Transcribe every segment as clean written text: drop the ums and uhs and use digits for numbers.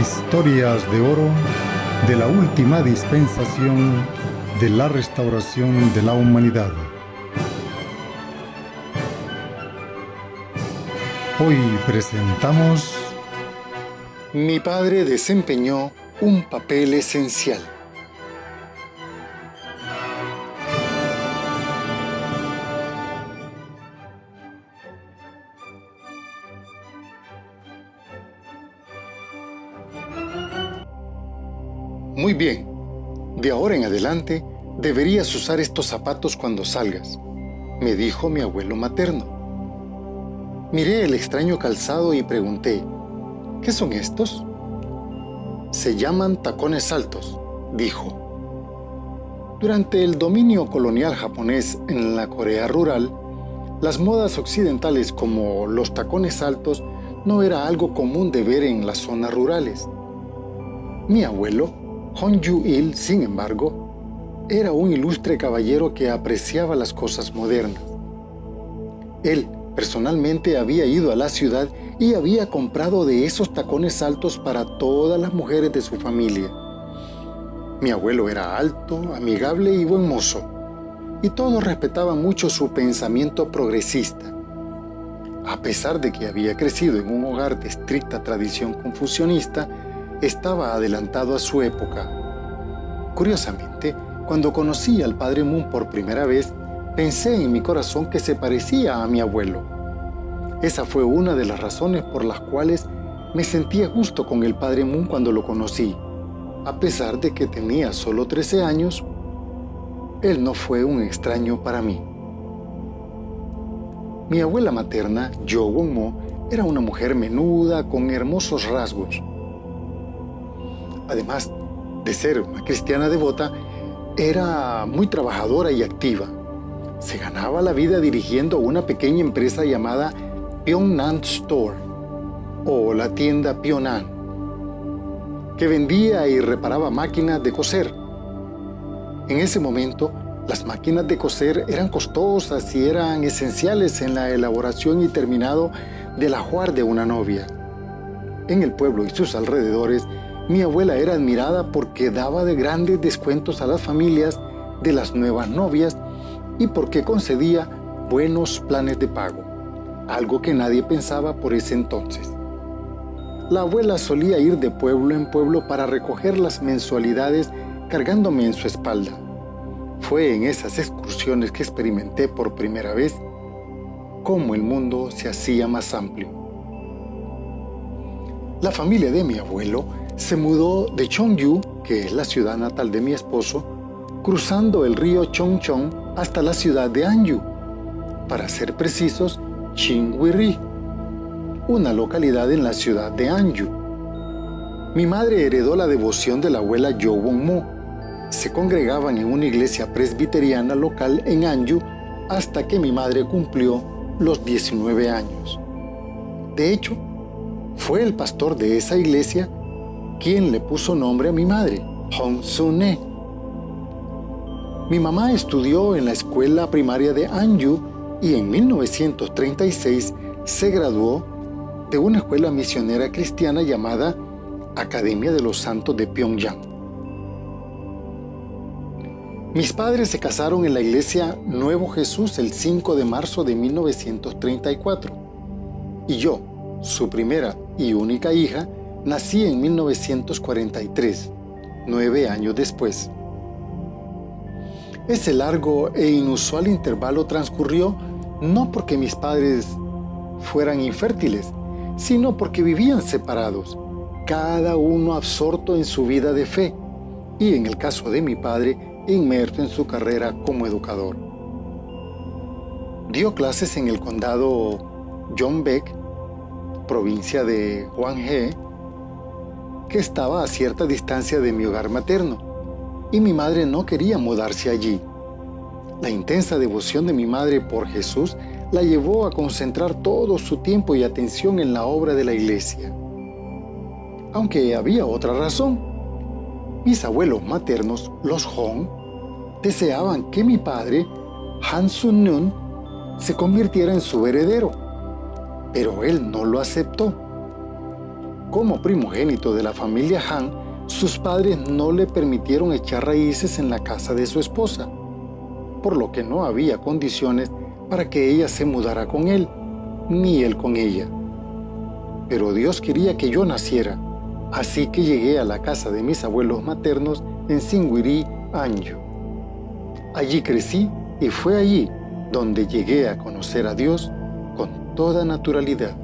Historias de oro de la última dispensación de la restauración de la humanidad. Hoy presentamos: Mi padre desempeñó un papel esencial. Muy bien, de ahora en adelante deberías usar estos zapatos cuando salgas, me dijo mi abuelo materno. Miré el extraño calzado y pregunté, ¿qué son estos? Se llaman tacones altos, dijo. Durante el dominio colonial japonés en la Corea rural, las modas occidentales como los tacones altos no era algo común de ver en las zonas rurales. Mi abuelo, Hong-Yu-il, sin embargo, era un ilustre caballero que apreciaba las cosas modernas. Él, personalmente, había ido a la ciudad y había comprado de esos tacones altos para todas las mujeres de su familia. Mi abuelo era alto, amigable y buen mozo, y todos respetaban mucho su pensamiento progresista. A pesar de que había crecido en un hogar de estricta tradición confucionista, estaba adelantado a su época. Curiosamente, cuando conocí al padre Moon por primera vez, pensé en mi corazón que se parecía a mi abuelo. Esa fue una de las razones por las cuales me sentí a gusto con el padre Moon cuando lo conocí. A pesar de que tenía solo 13 años, él no fue un extraño para mí. Mi abuela materna, Jo Won-mo, era una mujer menuda con hermosos rasgos. Además de ser una cristiana devota, era muy trabajadora y activa. Se ganaba la vida dirigiendo una pequeña empresa llamada Pyeongnan Store, o la tienda Pyeongnan, que vendía y reparaba máquinas de coser. En ese momento, las máquinas de coser eran costosas y eran esenciales en la elaboración y terminado del ajuar de una novia. En el pueblo y sus alrededores, mi abuela era admirada porque daba de grandes descuentos a las familias de las nuevas novias y porque concedía buenos planes de pago, algo que nadie pensaba por ese entonces. La abuela solía ir de pueblo en pueblo para recoger las mensualidades cargándome en su espalda. Fue en esas excursiones que experimenté por primera vez cómo el mundo se hacía más amplio. La familia de mi abuelo se mudó de Cheongju, que es la ciudad natal de mi esposo, cruzando el río Chongchon hasta la ciudad de Anju, para ser precisos, Chingwiri, una localidad en la ciudad de Anju. Mi madre heredó la devoción de la abuela Jo Won-mo. Se congregaban en una iglesia presbiteriana local en Anju hasta que mi madre cumplió los 19 años. De hecho, fue el pastor de esa iglesia quien le puso nombre a mi madre, Hong Sun-ne. Mi mamá estudió en la escuela primaria de Anju y en 1936 se graduó de una escuela misionera cristiana llamada Academia de los Santos de Pyongyang. Mis padres se casaron en la iglesia Nuevo Jesús el 5 de marzo de 1934 y yo, su primera y única hija, nací en 1943, 9 años después. Ese largo e inusual intervalo transcurrió no porque mis padres fueran infértiles, sino porque vivían separados, cada uno absorto en su vida de fe, y en el caso de mi padre, inmerso en su carrera como educador. Dio clases en el condado Yeongbek, provincia de Hwanghae, que estaba a cierta distancia de mi hogar materno, y mi madre no quería mudarse allí. La intensa devoción de mi madre por Jesús la llevó a concentrar todo su tiempo y atención en la obra de la iglesia. Aunque había otra razón. Mis abuelos maternos, los Hong, deseaban que mi padre, Han Sun-neun, se convirtiera en su heredero, pero él no lo aceptó. Como primogénito de la familia Han, sus padres no le permitieron echar raíces en la casa de su esposa, por lo que no había condiciones para que ella se mudara con él, ni él con ella. Pero Dios quería que yo naciera, así que llegué a la casa de mis abuelos maternos en Singwiri, Anjo. Allí crecí y fue allí donde llegué a conocer a Dios con toda naturalidad.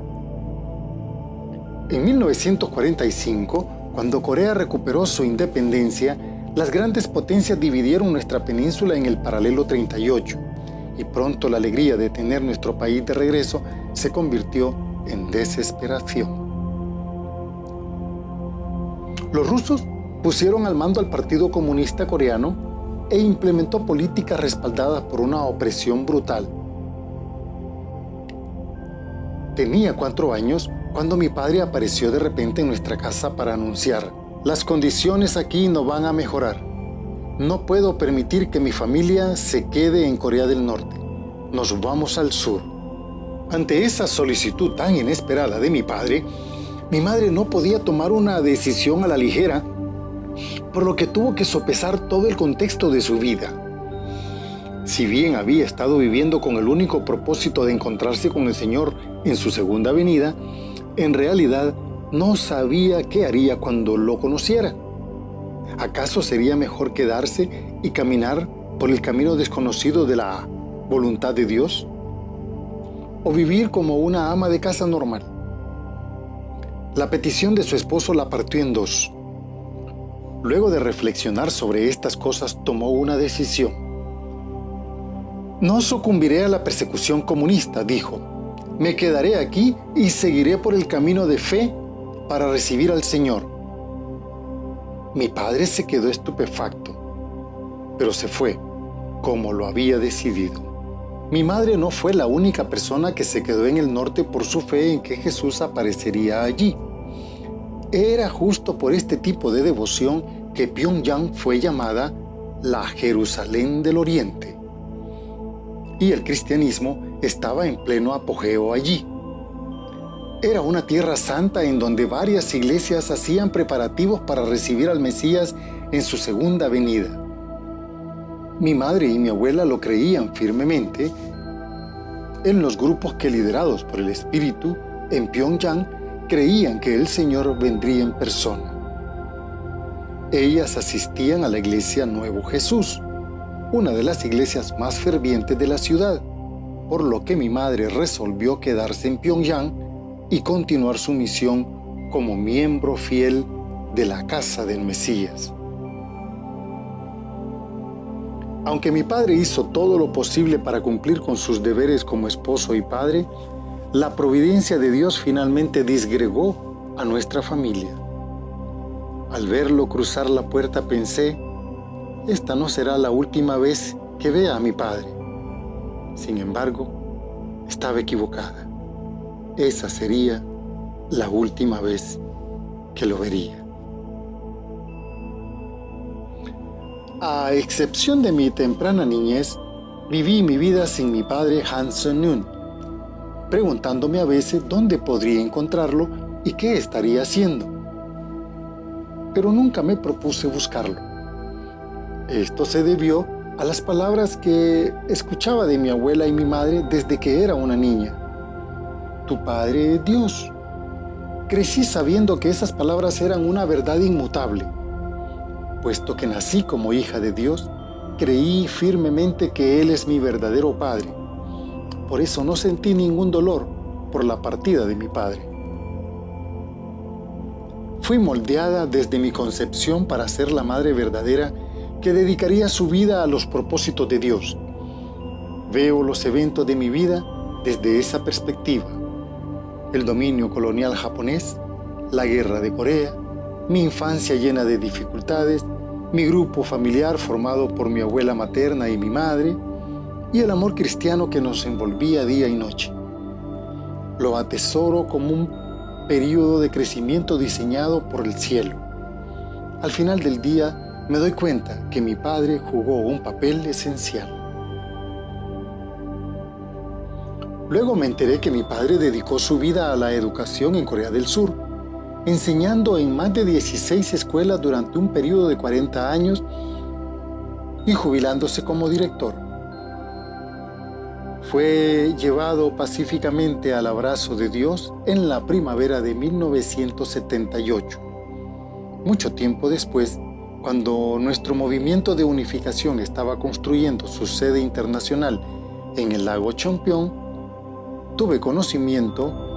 En 1945, cuando Corea recuperó su independencia, las grandes potencias dividieron nuestra península en el paralelo 38, y pronto la alegría de tener nuestro país de regreso se convirtió en desesperación. Los rusos pusieron al mando al Partido Comunista Coreano e implementó políticas respaldadas por una opresión brutal. Tenía 4 años cuando mi padre apareció de repente en nuestra casa para anunciar: las condiciones aquí no van a mejorar. No puedo permitir que mi familia se quede en Corea del Norte. Nos vamos al sur. Ante esa solicitud tan inesperada de mi padre, mi madre no podía tomar una decisión a la ligera, por lo que tuvo que sopesar todo el contexto de su vida. Si bien había estado viviendo con el único propósito de encontrarse con el Señor en su segunda venida, en realidad no sabía qué haría cuando lo conociera. ¿Acaso sería mejor quedarse y caminar por el camino desconocido de la voluntad de Dios? ¿O vivir como una ama de casa normal? La petición de su esposo la partió en dos. Luego de reflexionar sobre estas cosas, tomó una decisión. No sucumbiré a la persecución comunista, dijo. Me quedaré aquí y seguiré por el camino de fe para recibir al Señor. Mi padre se quedó estupefacto, pero se fue, como lo había decidido. Mi madre no fue la única persona que se quedó en el norte por su fe en que Jesús aparecería allí. Era justo por este tipo de devoción que Pyongyang fue llamada la Jerusalén del Oriente. Y el cristianismo estaba en pleno apogeo allí. Era una tierra santa en donde varias iglesias hacían preparativos para recibir al Mesías en su segunda venida. Mi madre y mi abuela lo creían firmemente. En los grupos que, liderados por el Espíritu en Pyongyang, creían que el Señor vendría en persona. Ellas asistían a la iglesia Nuevo Jesús, una de las iglesias más fervientes de la ciudad, por lo que mi madre resolvió quedarse en Pyongyang y continuar su misión como miembro fiel de la casa del Mesías. Aunque mi padre hizo todo lo posible para cumplir con sus deberes como esposo y padre, la providencia de Dios finalmente disgregó a nuestra familia. Al verlo cruzar la puerta pensé: esta no será la última vez que vea a mi padre. Sin embargo, estaba equivocada. Esa sería la última vez que lo vería. A excepción de mi temprana niñez, viví mi vida sin mi padre Han Seung-nun, preguntándome a veces dónde podría encontrarlo y qué estaría haciendo. Pero nunca me propuse buscarlo. Esto se debió a las palabras que escuchaba de mi abuela y mi madre desde que era una niña. Tu padre es Dios. Crecí sabiendo que esas palabras eran una verdad inmutable. Puesto que nací como hija de Dios, creí firmemente que Él es mi verdadero Padre. Por eso no sentí ningún dolor por la partida de mi padre. Fui moldeada desde mi concepción para ser la madre verdadera que dedicaría su vida a los propósitos de Dios. Veo los eventos de mi vida desde esa perspectiva: el dominio colonial japonés, la guerra de Corea, mi infancia llena de dificultades, mi grupo familiar formado por mi abuela materna y mi madre, y el amor cristiano que nos envolvía día y noche. Lo atesoro como un periodo de crecimiento diseñado por el cielo. Al final del día me doy cuenta que mi padre jugó un papel esencial. Luego me enteré que mi padre dedicó su vida a la educación en Corea del Sur enseñando en más de 16 escuelas durante un periodo de 40 años y jubilándose como director. Fue llevado pacíficamente al abrazo de Dios en la primavera de 1978. Mucho tiempo después, cuando nuestro movimiento de unificación estaba construyendo su sede internacional en el lago Chumphon, tuve conocimiento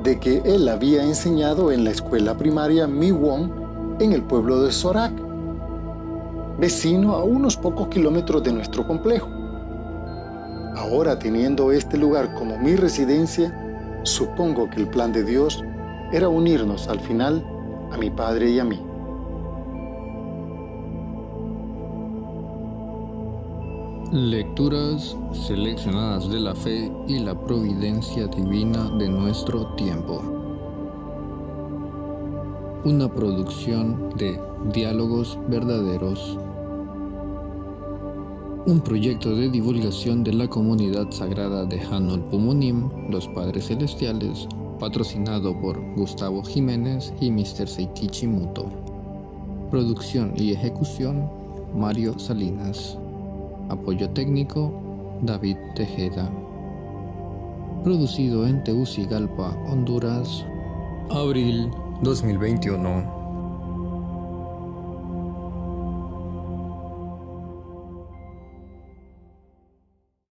de que él había enseñado en la escuela primaria Mi Won en el pueblo de Sorak, vecino a unos pocos kilómetros de nuestro complejo. Ahora, teniendo este lugar como mi residencia, supongo que el plan de Dios era unirnos al final a mi padre y a mí. Lecturas seleccionadas de la fe y la providencia divina de nuestro tiempo. Una producción de Diálogos Verdaderos. Un proyecto de divulgación de la comunidad sagrada de Hanol Pumunim, los Padres Celestiales, patrocinado por Gustavo Jiménez y Mr. Seitichi Muto. Producción y ejecución, Mario Salinas. Apoyo técnico, David Tejeda. Producido en Tegucigalpa, Honduras, abril 2021.